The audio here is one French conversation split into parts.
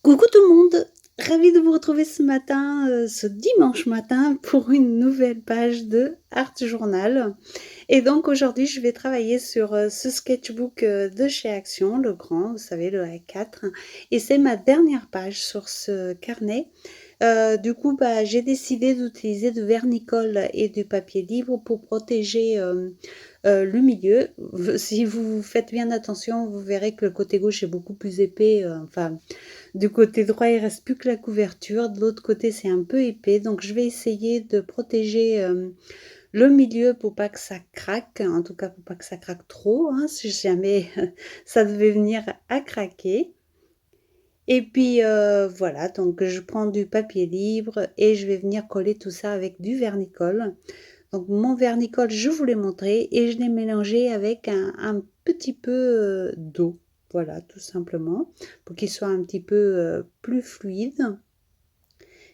Coucou tout le monde, ravie de vous retrouver ce matin, ce dimanche matin pour une nouvelle page de Art Journal. Et donc aujourd'hui, je vais travailler sur ce sketchbook de chez Action, le grand, vous savez, le A4. Et c'est ma dernière page sur ce carnet. Du coup, bah, j'ai décidé d'utiliser du vernicole et du papier libre pour protéger le milieu. Si vous faites bien attention, vous verrez que le côté gauche est beaucoup plus épais, enfin du côté droit, il reste plus que la couverture. De l'autre côté, c'est un peu épais. Donc, je vais essayer de protéger le milieu pour pas que ça craque. En tout cas, pour pas que ça craque trop, hein, si jamais ça devait venir à craquer. Et puis, voilà. Donc, je prends du papier libre et je vais venir coller tout ça avec du vernicole. Donc, mon vernicole, je vous l'ai montré et je l'ai mélangé avec un petit peu d'eau. Voilà, tout simplement, pour qu'il soit un petit peu plus fluide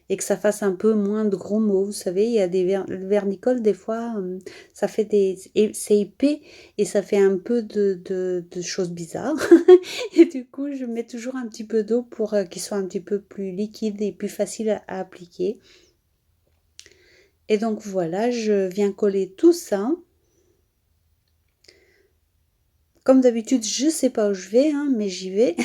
et que ça fasse un peu moins de gros mots. Vous savez, il y a le vernicole, des fois, ça fait c'est épais et ça fait un peu de choses bizarres. Et du coup, je mets toujours un petit peu d'eau pour qu'il soit un petit peu plus liquide et plus facile à appliquer. Et donc voilà, je viens coller tout ça. Comme d'habitude, je sais pas où je vais, hein, mais j'y vais.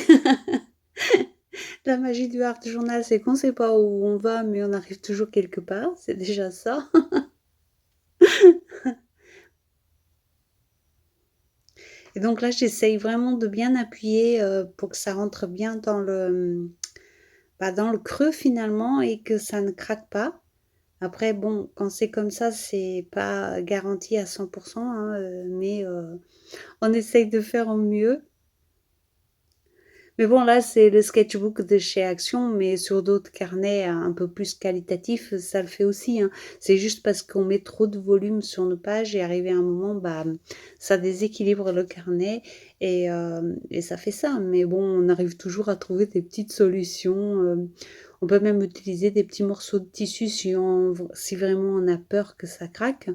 La magie du Art Journal, c'est qu'on sait pas où on va, mais on arrive toujours quelque part. C'est déjà ça. Et donc là, j'essaye vraiment de bien appuyer pour que ça rentre bien dans le creux finalement et que ça ne craque pas. Après, bon, quand c'est comme ça, c'est pas garanti à 100%, hein, mais on essaye de faire au mieux. Mais bon, là, c'est le sketchbook de chez Action, mais sur d'autres carnets un peu plus qualitatifs, ça le fait aussi, hein. C'est juste parce qu'on met trop de volume sur nos pages et arrivé à un moment, bah, ça déséquilibre le carnet et ça fait ça. Mais bon, on arrive toujours à trouver des petites solutions. On peut même utiliser des petits morceaux de tissu si vraiment on a peur que ça craque.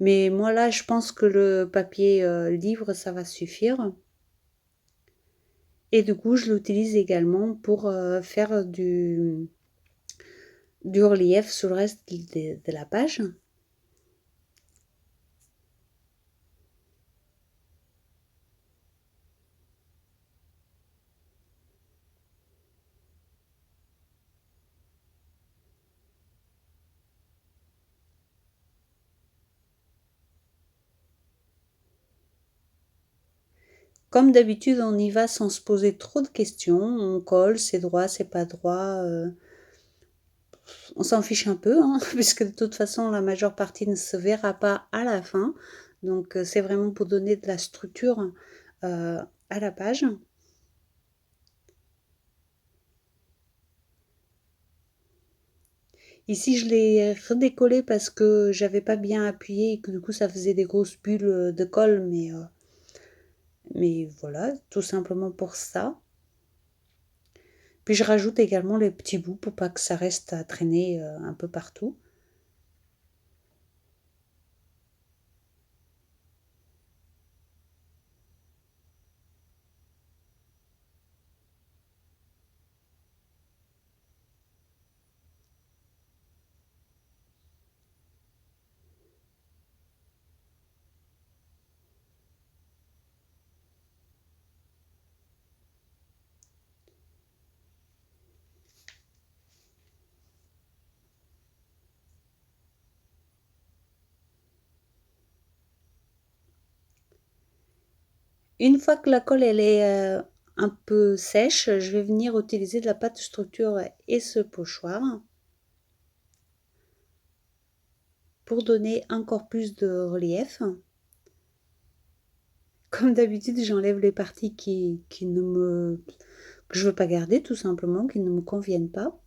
Mais moi, là, je pense que le papier livre, ça va suffire. Et du coup, je l'utilise également pour faire du relief sur le reste de la page. Comme d'habitude, on y va sans se poser trop de questions. On colle, c'est droit, c'est pas droit. On s'en fiche un peu, hein, puisque de toute façon, la majeure partie ne se verra pas à la fin. Donc, c'est vraiment pour donner de la structure à la page. Ici, je l'ai redécollé parce que j'avais pas bien appuyé et que du coup, ça faisait des grosses bulles de colle, mais voilà, tout simplement pour ça. Puis je rajoute également les petits bouts pour pas que ça reste à traîner un peu partout. Une fois que la colle elle est un peu sèche, je vais venir utiliser de la pâte structure et ce pochoir pour donner encore plus de relief. Comme d'habitude, j'enlève les parties que je veux pas garder tout simplement, qui ne me conviennent pas.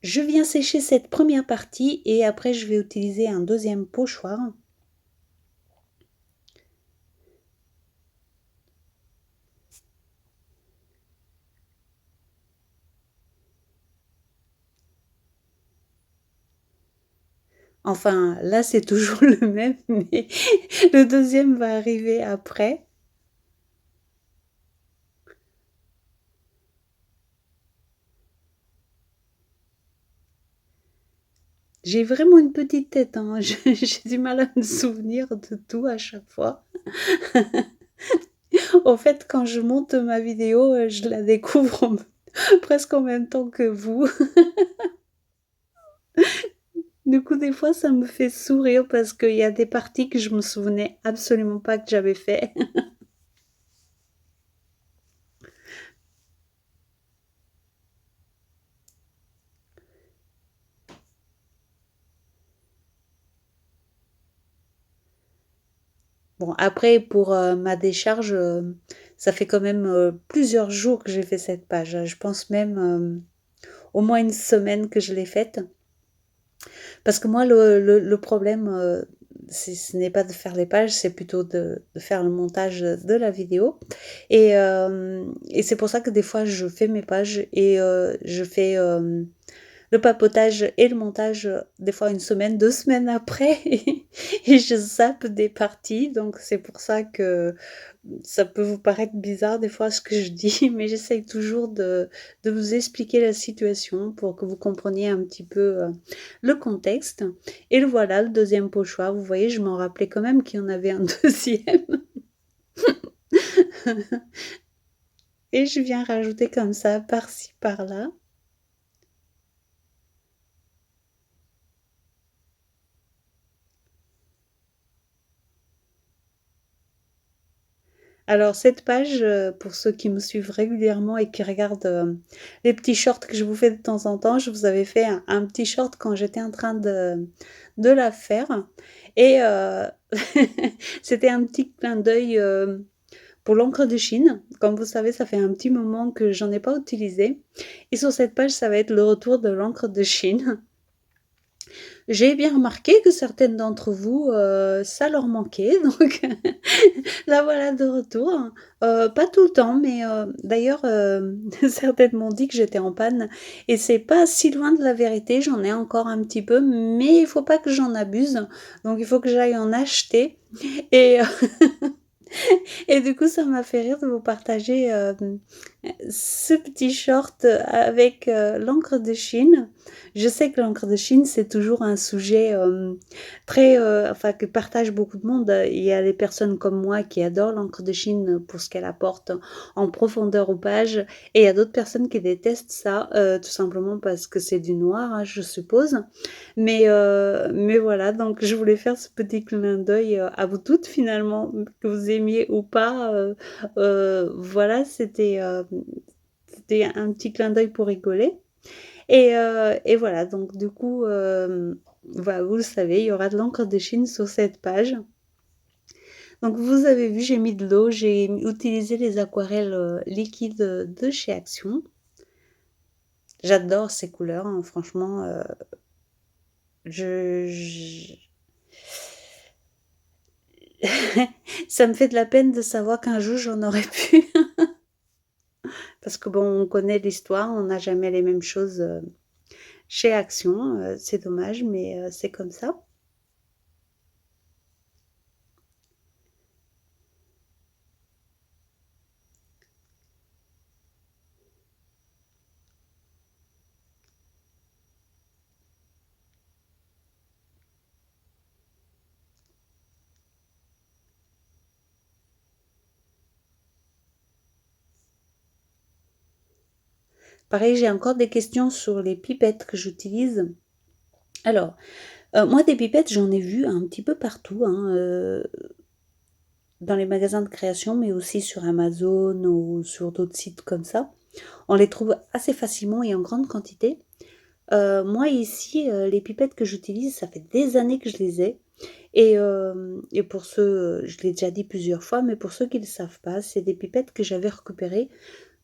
Je viens sécher cette première partie et après je vais utiliser un deuxième pochoir. Enfin, là, c'est toujours le même, mais le deuxième va arriver après. J'ai vraiment une petite tête, hein. J'ai du mal à me souvenir de tout à chaque fois. Au fait, quand je monte ma vidéo, je la découvre presque en même temps que vous. Du coup, des fois, ça me fait sourire parce qu'il y a des parties que je me souvenais absolument pas que j'avais fait. Bon, après, pour ma décharge, ça fait quand même plusieurs jours que j'ai fait cette page. Je pense même au moins une semaine que je l'ai faite. Parce que moi, le problème, ce n'est pas de faire les pages, c'est plutôt de faire le montage de la vidéo. Et c'est pour ça que des fois, je fais mes pages et je fais le papotage et le montage, des fois une semaine, 2 semaines après et je zappe des parties. Donc c'est pour ça que ça peut vous paraître bizarre des fois ce que je dis, mais j'essaye toujours de vous expliquer la situation pour que vous compreniez un petit peu, le contexte. Et le voilà, le deuxième pochoir. Vous voyez, je m'en rappelais quand même qu'il y en avait un deuxième. Et je viens rajouter comme ça, par-ci, par-là. Alors cette page, pour ceux qui me suivent régulièrement et qui regardent, les petits shorts que je vous fais de temps en temps, je vous avais fait un petit short quand j'étais en train de la faire et c'était un petit clin d'œil, pour l'encre de Chine. Comme vous savez, ça fait un petit moment que j'en ai pas utilisé et sur cette page, ça va être le retour de l'encre de Chine. J'ai bien remarqué que certaines d'entre vous, ça leur manquait, donc la voilà de retour. Pas tout le temps, mais d'ailleurs, certaines m'ont dit que j'étais en panne et c'est pas si loin de la vérité. J'en ai encore un petit peu, mais il faut pas que j'en abuse, donc il faut que j'aille en acheter et et du coup, ça m'a fait rire de vous partager, ce petit short avec, l'encre de Chine. Je sais que l'encre de Chine, c'est toujours un sujet, très, enfin que partage beaucoup de monde. Il y a des personnes comme moi qui adorent l'encre de Chine pour ce qu'elle apporte en profondeur aux pages et il y a d'autres personnes qui détestent ça, tout simplement parce que c'est du noir, hein, je suppose. Mais voilà, donc je voulais faire ce petit clin d'œil, à vous toutes finalement, que vous aimiez ou pas, voilà, c'était un petit clin d'œil pour rigoler et voilà, donc du coup, voilà, vous le savez, il y aura de l'encre de Chine sur cette page. Donc vous avez vu, j'ai mis de l'eau, j'ai utilisé les aquarelles, liquides, de chez Action. J'adore ces couleurs, hein, franchement, je ça me fait de la peine de savoir qu'un jour j'en aurais plus. Parce que bon, on connaît l'histoire, on n'a jamais les mêmes choses chez Action. C'est dommage, mais c'est comme ça. Pareil, j'ai encore des questions sur les pipettes que j'utilise. Alors, moi, des pipettes, j'en ai vu un petit peu partout, hein, dans les magasins de création, mais aussi sur Amazon ou sur d'autres sites comme ça. On les trouve assez facilement et en grande quantité. Moi ici, les pipettes que j'utilise, ça fait des années que je les ai et pour ceux, je l'ai déjà dit plusieurs fois, mais pour ceux qui ne le savent pas, c'est des pipettes que j'avais récupérées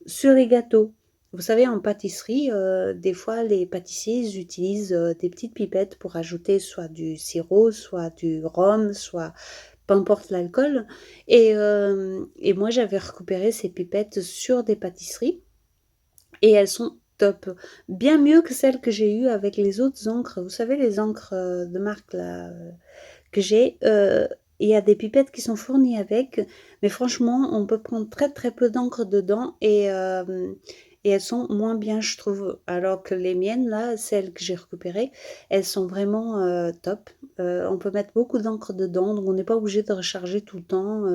sur les gâteaux. Vous savez, en pâtisserie, des fois, les pâtissiers, ils utilisent des petites pipettes pour ajouter soit du sirop, soit du rhum, soit peu importe l'alcool. Et moi, j'avais récupéré ces pipettes sur des pâtisseries et elles sont top. Bien mieux que celles que j'ai eues avec les autres encres. Vous savez, les encres de marque là, que j'ai, il y a des pipettes qui sont fournies avec, mais franchement, on peut prendre très très peu d'encre dedans et elles sont moins bien, je trouve. Alors que les miennes, là, celles que j'ai récupérées, elles sont vraiment top. On peut mettre beaucoup d'encre dedans, donc on n'est pas obligé de recharger tout le temps.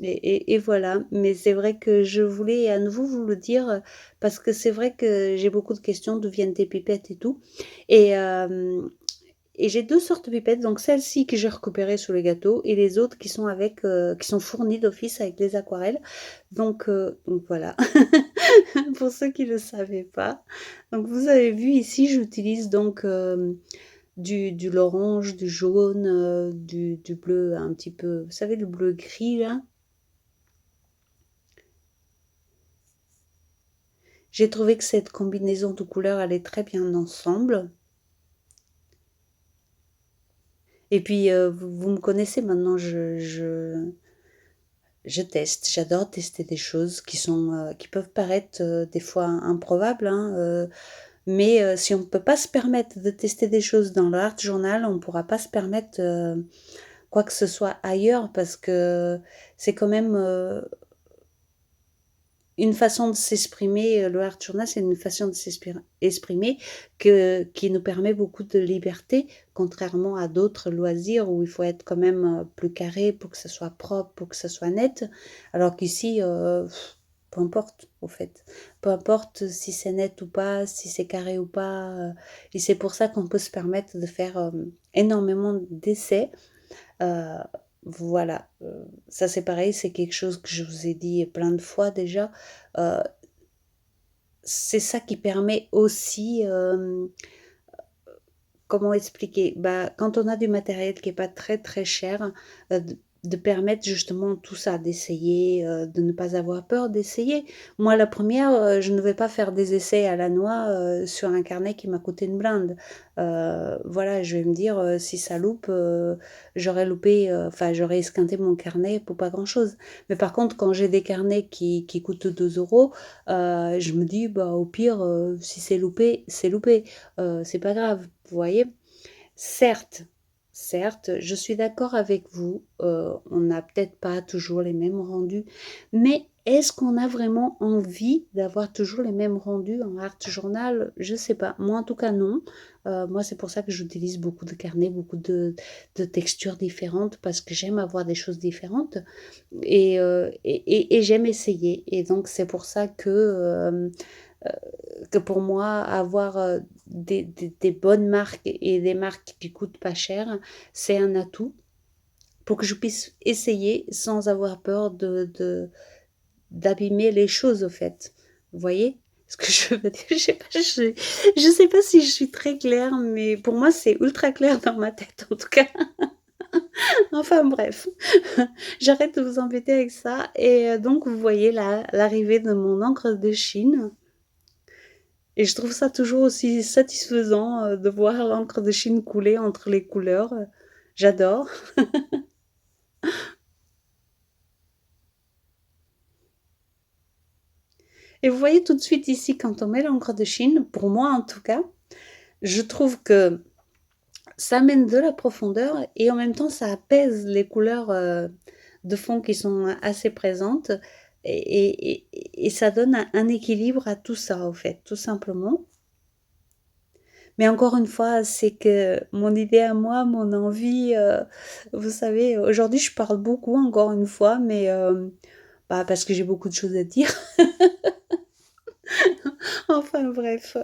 Et voilà. Mais c'est vrai que je voulais à nouveau vous le dire parce que c'est vrai que j'ai beaucoup de questions d'où viennent tes pipettes et tout. Et, et j'ai 2 sortes de pipettes, donc celles-ci que j'ai récupérées sur les gâteaux et les autres qui sont avec, qui sont fournies d'office avec les aquarelles. Donc voilà, pour ceux qui ne le savaient pas. Donc vous avez vu ici, j'utilise donc de l'orange, du jaune, du bleu un petit peu, vous savez, le bleu gris là. J'ai trouvé que cette combinaison de couleurs allait très bien ensemble. Et puis vous me connaissez maintenant, je teste, j'adore tester des choses qui sont, qui peuvent paraître, des fois improbables, hein, mais si on ne peut pas se permettre de tester des choses dans le Art Journal, on ne pourra pas se permettre, quoi que ce soit ailleurs parce que c'est quand même, une façon de s'exprimer, le art journal, c'est une façon de s'exprimer qui nous permet beaucoup de liberté, contrairement à d'autres loisirs où il faut être quand même plus carré pour que ce soit propre, pour que ce soit net. Alors qu'ici, peu importe, au fait. Peu importe si c'est net ou pas, si c'est carré ou pas. Et c'est pour ça qu'on peut se permettre de faire énormément d'essais. Euh, voilà, ça c'est pareil, c'est quelque chose que je vous ai dit plein de fois déjà. Euh, c'est ça qui permet aussi, comment expliquer? Bah, quand on a du matériel qui est pas très très cher, de permettre justement tout ça, d'essayer, de ne pas avoir peur d'essayer. Moi, la première, je ne vais pas faire des essais à la noix sur un carnet qui m'a coûté une blinde. Voilà, je vais me dire, si ça loupe, j'aurais loupé, enfin, j'aurais esquinté mon carnet pour pas grand-chose. Mais par contre, quand j'ai des carnets qui coûtent 2 euros, je me dis, bah, au pire, si c'est loupé, c'est loupé. C'est pas grave. Vous voyez? Certes, certes, je suis d'accord avec vous, on n'a peut-être pas toujours les mêmes rendus, mais est-ce qu'on a vraiment envie d'avoir toujours les mêmes rendus en art journal? Je sais pas. Moi, en tout cas, non. Moi, c'est pour ça que j'utilise beaucoup de carnets, beaucoup de textures différentes, parce que j'aime avoir des choses différentes et j'aime essayer. Et donc, c'est pour ça que pour moi, avoir des bonnes marques et des marques qui coûtent pas cher, c'est un atout pour que je puisse essayer sans avoir peur d'abîmer les choses, au fait. Vous voyez ce que je veux dire? Je sais pas si je suis très claire, mais pour moi, c'est ultra clair dans ma tête, en tout cas. Enfin bref, j'arrête de vous embêter avec ça. Et donc, vous voyez l'arrivée de mon encre de Chine. Et je trouve ça toujours aussi satisfaisant de voir l'encre de Chine couler entre les couleurs. J'adore. Et vous voyez tout de suite ici, quand on met l'encre de Chine, pour moi en tout cas, je trouve que ça amène de la profondeur et en même temps ça apaise les couleurs de fond qui sont assez présentes et ça donne un équilibre à tout ça, au fait, tout simplement. Mais encore une fois, c'est que mon idée à moi, mon envie, vous savez, aujourd'hui je parle beaucoup encore une fois, mais bah, parce que j'ai beaucoup de choses à dire. Enfin bref.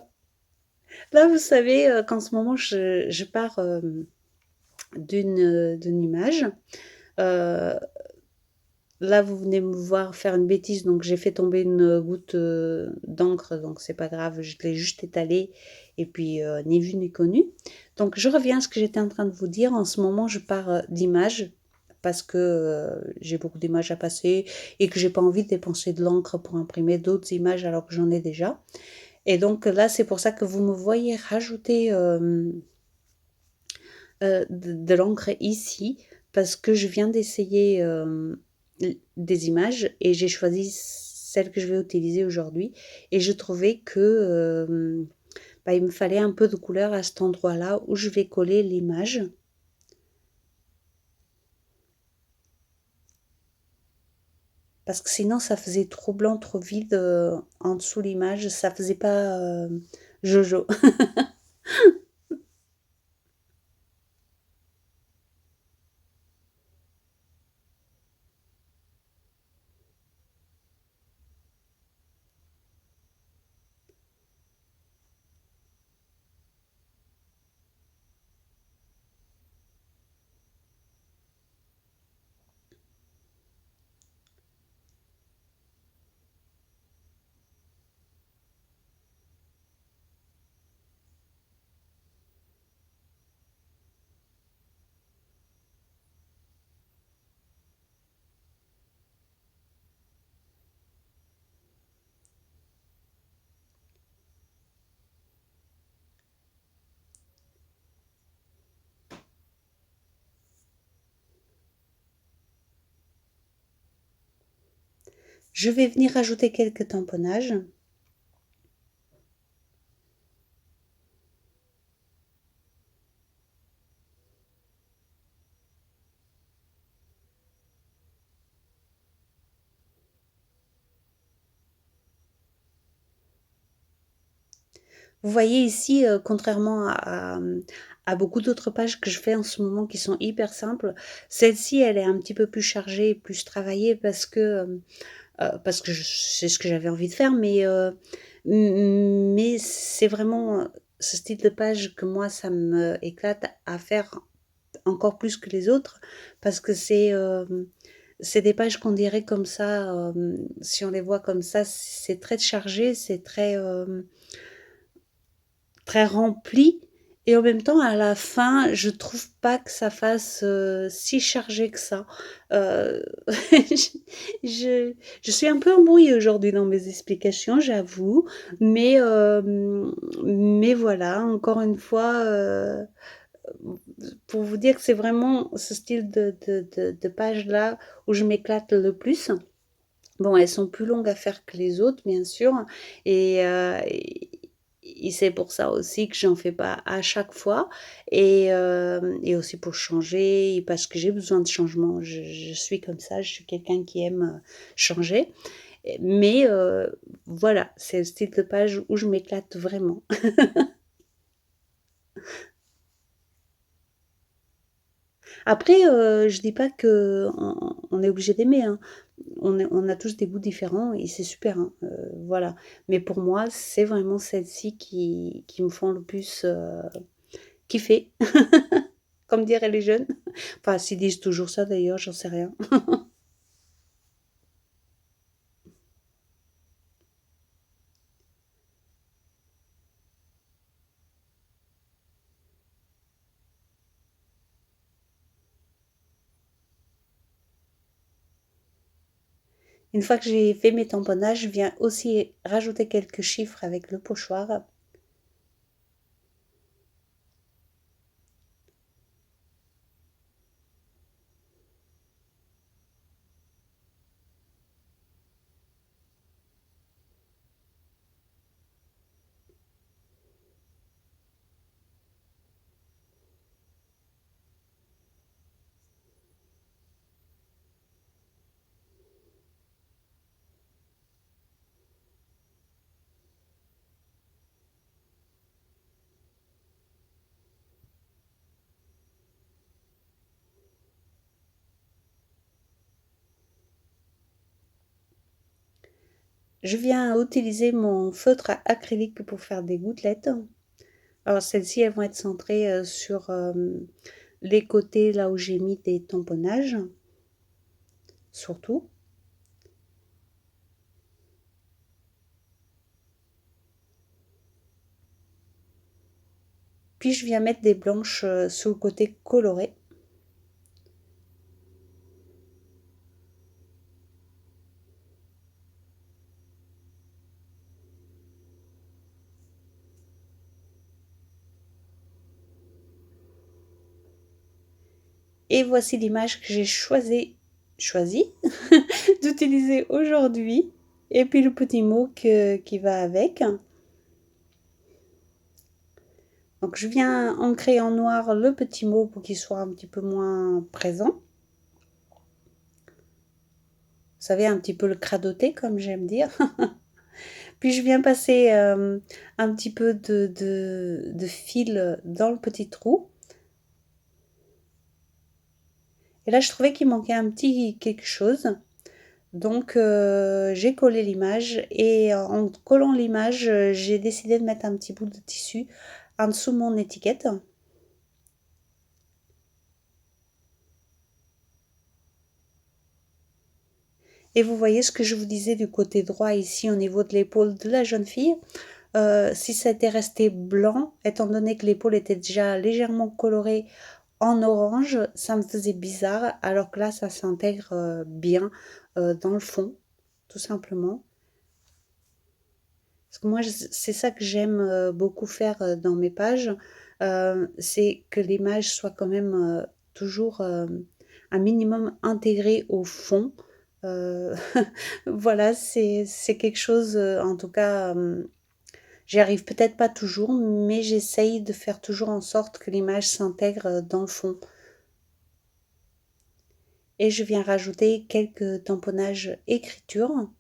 Là, vous savez qu'en ce moment, je pars d'une image. Euh, Là, vous venez me voir faire une bêtise, donc j'ai fait tomber une goutte d'encre, donc c'est pas grave, je l'ai juste étalée et puis ni vu ni connu. Donc je reviens à ce que j'étais en train de vous dire. En ce moment, je pars d'images parce que j'ai beaucoup d'images à passer et que j'ai pas envie de dépenser de l'encre pour imprimer d'autres images alors que j'en ai déjà. Et donc là, c'est pour ça que vous me voyez rajouter de l'encre ici, parce que je viens d'essayer des images et j'ai choisi celle que je vais utiliser aujourd'hui. Et je trouvais que bah, il me fallait un peu de couleur à cet endroit-là où je vais coller l'image. Parce que sinon, ça faisait trop blanc, trop vide en dessous l'image. Ça faisait pas Jojo. Je vais venir ajouter quelques tamponnages. Vous voyez ici, contrairement à beaucoup d'autres pages que je fais en ce moment qui sont hyper simples, celle-ci, elle est un petit peu plus chargée et plus travaillée parce que c'est ce que j'avais envie de faire, mais c'est vraiment ce style de page que moi, ça me éclate à faire encore plus que les autres parce que c'est des pages qu'on dirait comme ça, si on les voit comme ça, c'est très chargé, c'est très rempli et en même temps à la fin je trouve pas que ça fasse si chargé que ça. Euh, je, je suis un peu embrouillée aujourd'hui dans mes explications, j'avoue, mais voilà, encore une fois, pour vous dire que c'est vraiment ce style de page là où je m'éclate le plus. Bon, elles sont plus longues à faire que les autres, bien sûr, et c'est pour ça aussi que j'en fais pas à chaque fois, et aussi pour changer, parce que j'ai besoin de changement. Je suis comme ça, je suis quelqu'un qui aime changer, mais voilà, c'est le style de page où je m'éclate vraiment. Après, je dis pas que on est obligé d'aimer, hein. On a tous des goûts différents et c'est super, hein, voilà. Mais pour moi, c'est vraiment celles-ci qui me font le plus kiffer, comme diraient les jeunes. Enfin, s'ils disent toujours ça d'ailleurs, j'en sais rien. Une fois que j'ai fait mes tamponnages, je viens aussi rajouter quelques chiffres avec le pochoir. Je viens utiliser mon feutre acrylique pour faire des gouttelettes. Alors celles-ci, elles vont être centrées sur les côtés là où j'ai mis des tamponnages, surtout. Puis je viens mettre des blanches sur le côté coloré. Et voici l'image que j'ai choisi d'utiliser aujourd'hui. Et puis le petit mot qui va avec. Donc je viens ancrer en noir le petit mot pour qu'il soit un petit peu moins présent. Vous savez, un petit peu le cradoter, comme j'aime dire. Puis je viens passer un petit peu de fil dans le petit trou. Et là, je trouvais qu'il manquait un petit quelque chose. Donc, j'ai collé l'image et en collant l'image, j'ai décidé de mettre un petit bout de tissu en dessous de mon étiquette. Et vous voyez ce que je vous disais du côté droit ici au niveau de l'épaule de la jeune fille. Si ça était resté blanc, étant donné que l'épaule était déjà légèrement colorée en orange, ça me faisait bizarre, alors que là, ça s'intègre bien dans le fond, tout simplement. Parce que moi, c'est ça que j'aime beaucoup faire dans mes pages, c'est que l'image soit quand même toujours un minimum intégrée au fond. Euh, voilà, c'est quelque chose, en tout cas, j'y arrive peut-être pas toujours, mais j'essaye de faire toujours en sorte que l'image s'intègre dans le fond. Et je viens rajouter quelques tamponnages écriture.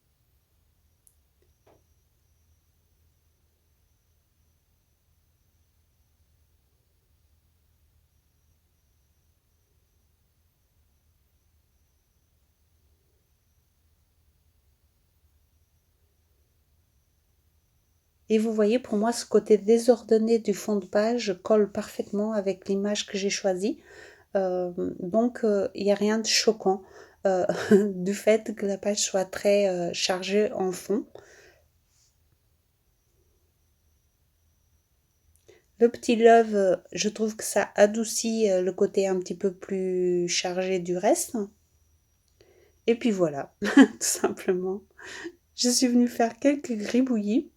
Et vous voyez, pour moi, ce côté désordonné du fond de page colle parfaitement avec l'image que j'ai choisie. Donc, il n'y a rien de choquant du fait que la page soit très chargée en fond. Le petit love, je trouve que ça adoucit le côté un petit peu plus chargé du reste. Et puis voilà, tout simplement. Je suis venue faire quelques gribouillis.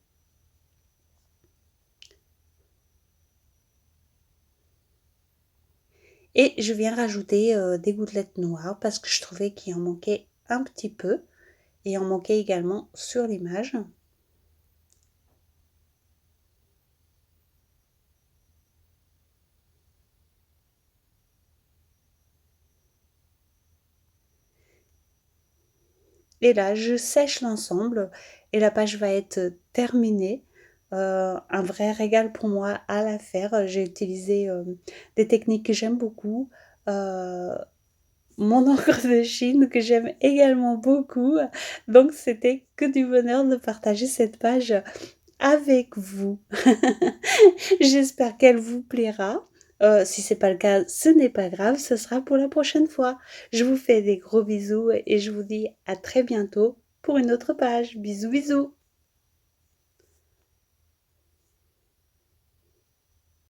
Et je viens rajouter des gouttelettes noires parce que je trouvais qu'il en manquait un petit peu. Et il en manquait également sur l'image. Et là, je sèche l'ensemble et la page va être terminée. Un vrai régal pour moi à la faire. J'ai utilisé des techniques que j'aime beaucoup. Euh, Mon encre de Chine que j'aime également beaucoup. Donc c'était que du bonheur de partager cette page avec vous. J'espère qu'elle vous plaira. Si c'est pas le cas, ce n'est pas grave, ce sera pour la prochaine fois. Je vous fais des gros bisous et je vous dis à très bientôt pour une autre page. Bisous bisous.